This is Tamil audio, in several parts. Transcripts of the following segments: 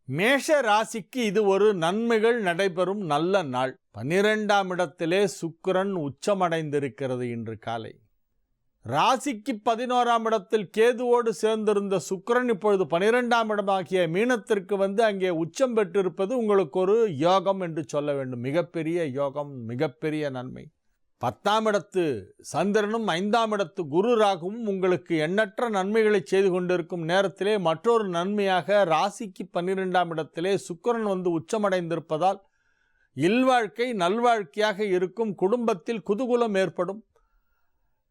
மேஷ ராசிக்கு இது ஒரு நன்மைகள் நடைபெறும் நல்ல நாள். 12ஆம் இடத்திலே சுக்கிரன் உச்சமடைந்திருக்கிறது இன்று காலை. ராசிக்கு 11ஆம் இடத்தில் கேதுவோடு சேர்ந்திருந்த சுக்கிரன் இப்பொழுது 12ஆம் இடமாகிய மீனத்திற்கு வந்து அங்கே உச்சம் பெற்றிருப்பது உங்களுக்கு ஒரு யோகம் என்று சொல்ல வேண்டும். மிகப்பெரிய யோகம், மிகப்பெரிய நன்மை. 10ஆம் இடத்து சந்திரனும் 5ஆம் இடத்து குரு ராகுவும் உங்களுக்கு எண்ணற்ற நன்மைகளை செய்து கொண்டிருக்கும் நேரத்திலே மற்றொரு நன்மையாக ராசிக்கு 12ஆம் இடத்திலே சுக்கிரன் வந்து உச்சமடைந்திருப்பதால் இல்வாழ்க்கை நல்வாழ்க்கையாக இருக்கும். குடும்பத்தில் குதூகலம் ஏற்படும்.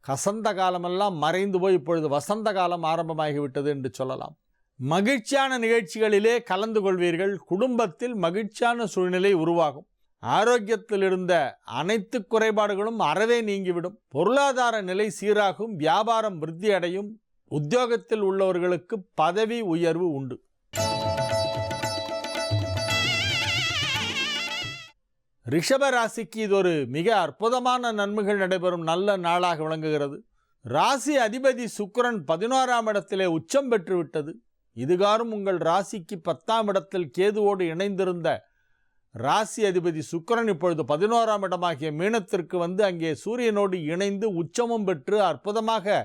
கசந்த காலமெல்லாம் மறைந்து போய் இப்பொழுது வசந்த காலம் ஆரம்பமாகிவிட்டது என்று சொல்லலாம். மகிழ்ச்சியான நிகழ்ச்சிகளிலே கலந்து கொள்வீர்கள். குடும்பத்தில் மகிழ்ச்சியான சூழ்நிலை உருவாகும். ஆரோக்கியத்தில் இருந்த அனைத்து குறைபாடுகளும் அறவே நீங்கிவிடும். பொருளாதார நிலை சீராகும். வியாபாரம் விருத்தி அடையும். உத்தியோகத்தில் உள்ளவர்களுக்கு பதவி உயர்வு உண்டு. ரிஷப ராசிக்கு இது ஒரு மிக அற்புதமான நன்மைகள் நடைபெறும் நல்ல நாளாக விளங்குகிறது. ராசி அதிபதி சுக்கிரன் 11ஆம் இடத்திலே உச்சம் பெற்றுவிட்டது. இதுகாரும் உங்கள் ராசிக்கு 10ஆம் இடத்தில் கேதுவோடு இணைந்திருந்த ராசி அதிபதி சுக்கிரன் இப்பொழுது 11ஆம் இடமாகிய மீனத்திற்கு வந்து அங்கே சூரியனோடு இணைந்து உச்சமும் பெற்று அற்புதமாக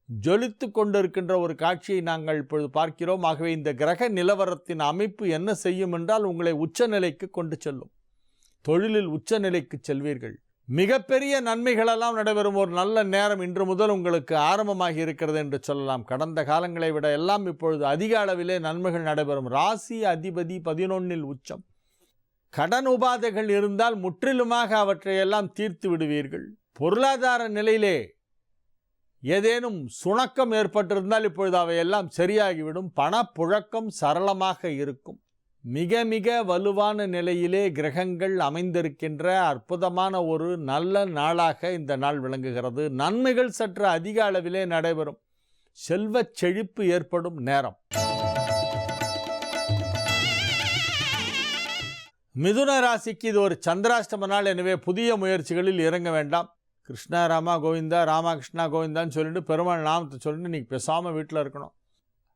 ஜொலித்து கொண்டிருக்கின்ற ஒரு காட்சியை நாங்கள் இப்பொழுது பார்க்கிறோம். ஆகவே இந்த கிரக நிலவரத்தின் அமைப்பு என்ன செய்யும் என்றால் உங்களை உச்சநிலைக்கு கொண்டு செல்லும். தொழிலில் உச்சநிலைக்கு செல்வீர்கள். மிகப்பெரிய நன்மைகளெல்லாம் நடைபெறும் ஒரு நல்ல நேரம் இன்று முதல் உங்களுக்கு ஆரம்பமாகி இருக்கிறது என்று சொல்லலாம். கடந்த காலங்களை விட எல்லாம் இப்பொழுது அதிக அளவிலே நன்மைகள் நடைபெறும். ராசி அதிபதி 11இல் உச்சம். கடன் உபாதைகள் இருந்தால் முற்றிலுமாக அவற்றையெல்லாம் தீர்த்து விடுவீர்கள். பொருளாதார நிலையிலே ஏதேனும் சுணக்கம் ஏற்பட்டிருந்தால் இப்பொழுது அவையெல்லாம் சரியாகிவிடும். பணப்புழக்கம் சரளமாக இருக்கும். மிக மிக வலுவான நிலையிலே கிரகங்கள் அமைந்திருக்கின்ற அற்புதமான ஒரு நல்ல நாளாக இந்த நாள் விளங்குகிறது. நன்மைகள் சற்று அதிக அளவிலே நடைபெறும். செல்வச் செழிப்பு ஏற்படும் நேரம். மிதுன ராசிக்கு இது ஒரு சந்திராஷ்டம நாள். எனவே புதிய முயற்சிகளில் இறங்க வேண்டாம். கிருஷ்ணா ராமா கோவிந்தா, ராமகிருஷ்ணா கோவிந்தான்னு சொல்லிட்டு பெருமாள் நாமத்தை சொல்லிட்டு நீங்கள் பேசாமல் வீட்டில் இருக்கணும்.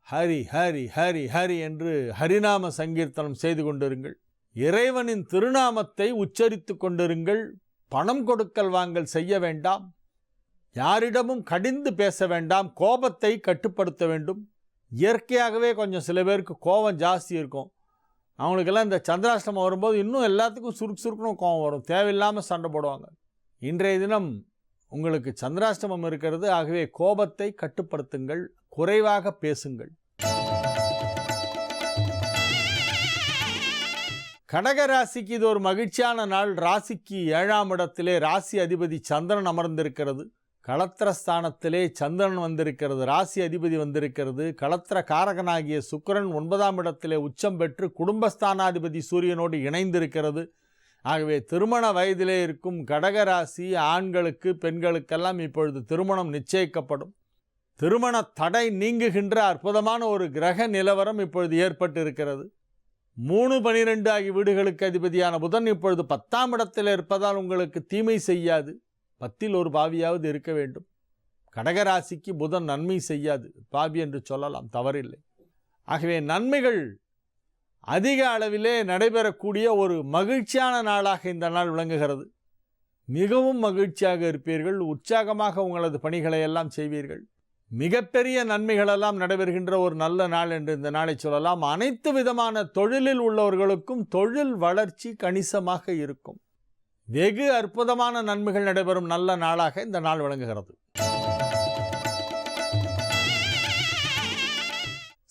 ஹரி ஹரி ஹரி ஹரி என்று ஹரிநாம சங்கீர்த்தனம் செய்து கொண்டிருங்கள். இறைவனின் திருநாமத்தை உச்சரித்து கொண்டிருங்கள். பணம் கொடுக்கல் வாங்கல் செய்ய வேண்டாம். யாரிடமும் கடிந்து பேச வேண்டாம். கோபத்தை கட்டுப்படுத்த வேண்டும். இயற்கையாகவே கொஞ்சம் சில பேருக்கு கோபம் ஜாஸ்தி இருக்கும். அவங்களுக்கெல்லாம் இந்த சந்திராஷ்டமம் வரும்போது இன்னும் எல்லாத்துக்கும் சுருக்குன்னு கோபம் வரும். தேவையில்லாமல் சண்டை போடுவாங்க. இன்றைய தினம் உங்களுக்கு சந்திராஷ்டமம் இருக்கிறது. ஆகவே கோபத்தை கட்டுப்படுத்துங்கள். குறைவாக பேசுங்கள். கடக ராசிக்கு இது ஒரு மகிழ்ச்சியான நாள். ராசிக்கு 7ஆம் இடத்திலே ராசி அதிபதி சந்திரன் அமர்ந்திருக்கிறது. களத்திரஸ்தானத்திலே சந்திரன் வந்திருக்கிறது. ராசி அதிபதி வந்திருக்கிறது. களத்திர காரகனாகிய சுக்கிரன் 9ஆம் இடத்திலே உச்சம் பெற்று குடும்பஸ்தானாதிபதி சூரியனோடு இணைந்திருக்கிறது. ஆகவே திருமண வயதிலே இருக்கும் கடகராசி ஆண்களுக்கு பெண்களுக்கெல்லாம் இப்பொழுது திருமணம் நிச்சயிக்கப்படும். திருமண தடை நீங்குகின்ற அற்புதமான ஒரு கிரக நிலவரம் இப்பொழுது ஏற்பட்டு இருக்கிறது. 3-12 ஆகிய வீடுகளுக்கு அதிபதியான புதன் இப்பொழுது 10ஆம் இடத்தில் இருப்பதால் உங்களுக்கு தீமை செய்யாது. 10இல் ஒரு பாவியாவது இருக்க வேண்டும். கடகராசிக்கு புதன் நன்மை செய்யாது. பாவி என்று சொல்லலாம், தவறில்லை. ஆகவே நன்மைகள் அதிக அளவிலே நடைபெறக்கூடிய ஒரு மகிழ்ச்சியான நாளாக இந்த நாள் விளங்குகிறது. மிகவும் மகிழ்ச்சியாக இருப்பீர்கள். உற்சாகமாக உங்களது பணிகளை எல்லாம் செய்வீர்கள். மிகப்பெரிய நன்மைகளெல்லாம் நடைபெறுகின்ற ஒரு நல்ல நாள் என்று இந்த நாளை சொல்லலாம். அனைத்து விதமான தொழிலில் உள்ளவர்களுக்கும் தொழில் வளர்ச்சி கணிசமாக இருக்கும். வெகு அற்புதமான நன்மைகள் நடைபெறும் நல்ல நாளாக இந்த நாள் விளங்குகிறது.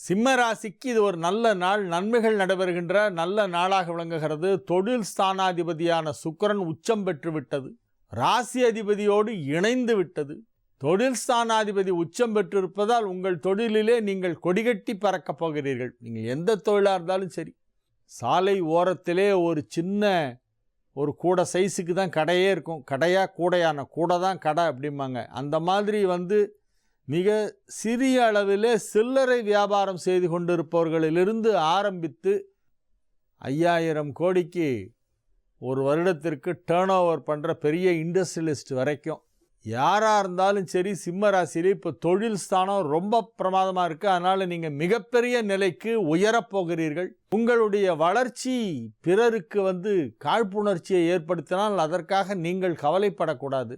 சிம்ம ராசிக்கு இது ஒரு நல்ல நாள். நன்மைகள் நடைபெறுகின்ற நல்ல நாளாக விளங்குகிறது. தொழில் ஸ்தானாதிபதியான சுக்கிரன் உச்சம் பெற்று விட்டது. ராசி அதிபதியோடு இணைந்து விட்டது. தொழில் ஸ்தானாதிபதி உச்சம் பெற்றிருப்பதால் உங்கள் தொழிலிலே நீங்கள் கொடிகட்டி பறக்கப் போகிறீர்கள். நீங்கள் எந்த தொழிலாக இருந்தாலும் சரி. சாலை ஓரத்திலே ஒரு சின்ன ஒரு கூடை சைஸுக்கு தான் கடையே இருக்கும். கடையா கூடையான கூடை தான் கடை அப்படிம்பாங்க. அந்த மாதிரி வந்து மிக சிறிய அளவிலே சில்லறை வியாபாரம் செய்து கொண்டிருப்பவர்களிலிருந்து ஆரம்பித்து 5000 கோடிக்கு ஒரு வருடத்திற்கு டேர்ன் ஓவர் பண்ணுற பெரிய இண்டஸ்ட்ரியலிஸ்ட் வரைக்கும் யாராக இருந்தாலும் சரி, சிம்ம ராசியிலே இப்போ தொழில் ஸ்தானம் ரொம்ப பிரமாதமாக இருக்குது. அதனால் நீங்கள் மிகப்பெரிய நிலைக்கு உயரப் போகிறீர்கள். உங்களுடைய வளர்ச்சி பிறருக்கு காழ்ப்புணர்ச்சியை ஏற்படுத்தினால் அதற்காக நீங்கள் கவலைப்படக்கூடாது.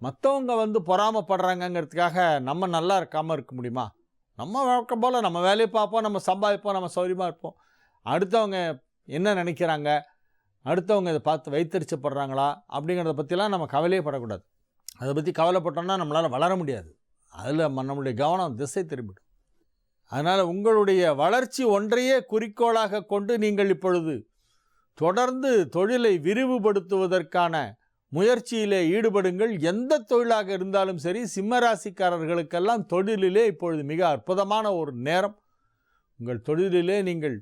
மற்றவங்க பொறாமப்படுறாங்கங்கிறதுக்காக நம்ம நல்லா இருக்காமல் இருக்க முடியுமா? நம்ம வழக்க போல் நம்ம வேலையை பார்ப்போம், நம்ம சம்பாதிப்போம், நம்ம சௌரியமாக இருப்போம். அடுத்தவங்க என்ன நினைக்கிறாங்க, அடுத்தவங்க இதை பார்த்து வைத்தறிச்சப்படுறாங்களா அப்படிங்கிறத பற்றிலாம் நம்ம கவலையே படக்கூடாது. அதை பற்றி கவலைப்பட்டோம்னா நம்மளால் வளர முடியாது. அதில் நம்மளுடைய கவனம் திசை திரும்பிடும். அதனால் உங்களுடைய வளர்ச்சி ஒன்றையே குறிக்கோளாக கொண்டு நீங்கள் இப்பொழுது தொடர்ந்து தொழிலை விரிவுபடுத்துவதற்கான முயற்சியிலே ஈடுபடுங்கள். எந்த தொழிலாக இருந்தாலும் சரி, சிம்மராசிக்காரர்களுக்கெல்லாம் தொழிலிலே இப்பொழுது மிக அற்புதமான ஒரு நேரம். உங்கள் தொழிலிலே நீங்கள்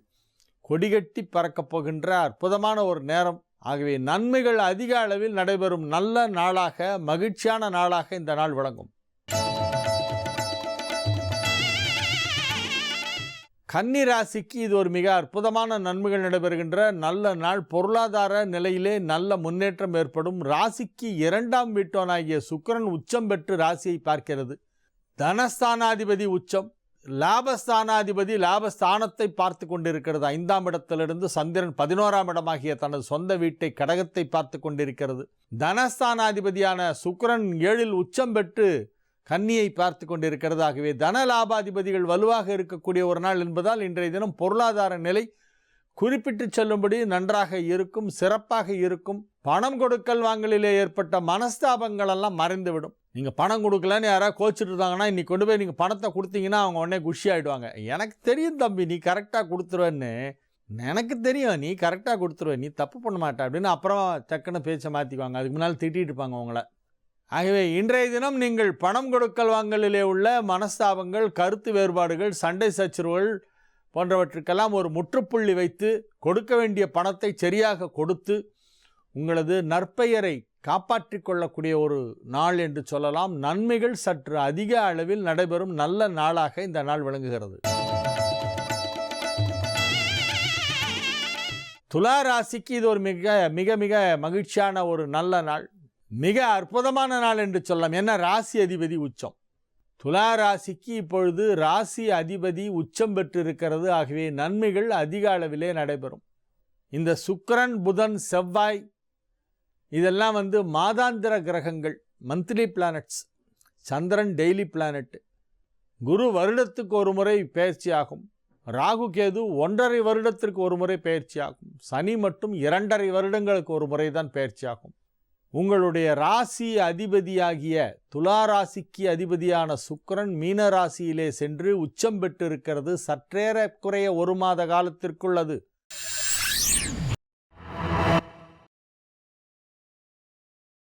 கொடிகட்டி பறக்கப் போகின்ற அற்புதமான ஒரு நேரம். ஆகவே நன்மைகள் அதிக அளவில் நடைபெறும் நல்ல நாளாக, மகிழ்ச்சியான நாளாக இந்த நாள் விளங்கும். கன்னி ராசிக்கு இது ஒரு மிக அற்புதமான நன்மைகள் நடைபெறுகின்ற நல்ல நாள். பொருளாதார நிலையிலே நல்ல முன்னேற்றம் ஏற்படும். ராசிக்கு 2ஆம் வீட்டோனாகிய சுக்கிரன் உச்சம் பெற்று ராசியை பார்க்கிறது. தனஸ்தானாதிபதி உச்சம், லாபஸ்தானாதிபதி லாபஸ்தானத்தை பார்த்து கொண்டிருக்கிறது. 5ஆம் இடத்திலிருந்து சந்திரன் 11ஆம் இடமாகிய தனது சொந்த வீட்டை கடகத்தை பார்த்து கொண்டிருக்கிறது. தனஸ்தானாதிபதியான சுக்கிரன் 7இல் உச்சம் பெற்று கன்னியை பார்த்து கொண்டிருக்கிறது. ஆகவே தன லாபாதிபதிகள் வலுவாக இருக்கக்கூடிய ஒரு நாள் என்பதால் இன்றைய தினம் பொருளாதார நிலை குறிப்பிட்டு சொல்லும்படி நன்றாக இருக்கும், சிறப்பாக இருக்கும். பணம் கொடுக்கல் வாங்கலிலே ஏற்பட்ட மனஸ்தாபங்கள் எல்லாம் மறைந்துவிடும். நீங்கள் பணம் கொடுக்கலன்னு யாராவது கோச்சிட்டு இருந்தாங்கன்னா இன்றைக்கி கொண்டு போய் நீங்கள் பணத்தை கொடுத்தீங்கன்னா அவங்க உடனே குஷி ஆகிடுவாங்க. எனக்கு தெரியும் தம்பி, நீ கரெக்டாக கொடுத்துருவேன்னு எனக்கு தெரியும், நீ கரெக்டாக கொடுத்துருவேன், நீ தப்பு பண்ண மாட்டே அப்படின்னு அப்புறம் டக்குன்னு பேச்சை மாற்றிக்குவாங்க. அதுக்கு முன்னால் திட்டிகிட்டு இருப்பாங்க அவங்கள. ஆகவே இன்றைய தினம் நீங்கள் பணம் கொடுக்கல் வாங்கலிலே உள்ள மனஸ்தாபங்கள், கருத்து வேறுபாடுகள், சண்டை சச்சரவுகள் போன்றவற்றுக்கெல்லாம் ஒரு முற்றுப்புள்ளி வைத்து கொடுக்க வேண்டிய பணத்தை சரியாக கொடுத்து உங்களது நற்பெயரை காப்பாற்றிக் கொள்ளக்கூடிய ஒரு நாள் என்று சொல்லலாம். நன்மைகள் சற்று அதிக அளவில் நடைபெறும் நல்ல நாளாக இந்த நாள் விளங்குகிறது. துலா ராசிக்கு இது ஒரு மிக மிக மகிழ்ச்சியான ஒரு நல்ல நாள், மிக அற்புதமான நாள் என்று சொல்லலாம். ஏன்னா ராசி அதிபதி உச்சம். துலா ராசிக்கு இப்பொழுது ராசி அதிபதி உச்சம் பெற்றிருக்கிறது. ஆகவே நன்மைகள் அதிக அளவிலே நடைபெறும். இந்த சுக்கிரன், புதன், செவ்வாய் இதெல்லாம் மாதாந்திர கிரகங்கள், மந்த்லி பிளானட்ஸ். சந்திரன் டெய்லி பிளானட். குரு வருடத்துக்கு ஒரு முறை பயிற்சி ஆகும். ராகு கேது 1.5 வருடத்திற்கு ஒரு முறை பயிற்சி ஆகும். சனி மட்டும் 2.5 வருடங்களுக்கு ஒரு முறை தான் பயிற்சி ஆகும். உங்களுடைய ராசி அதிபதியாகிய துலா ராசிக்கு அதிபதியான சுக்கிரன் மீன ராசியிலே சென்று உச்சம் பெற்றிருக்கிறது. சற்றேறக்குறைய 1 மாத காலத்திற்குள்ளது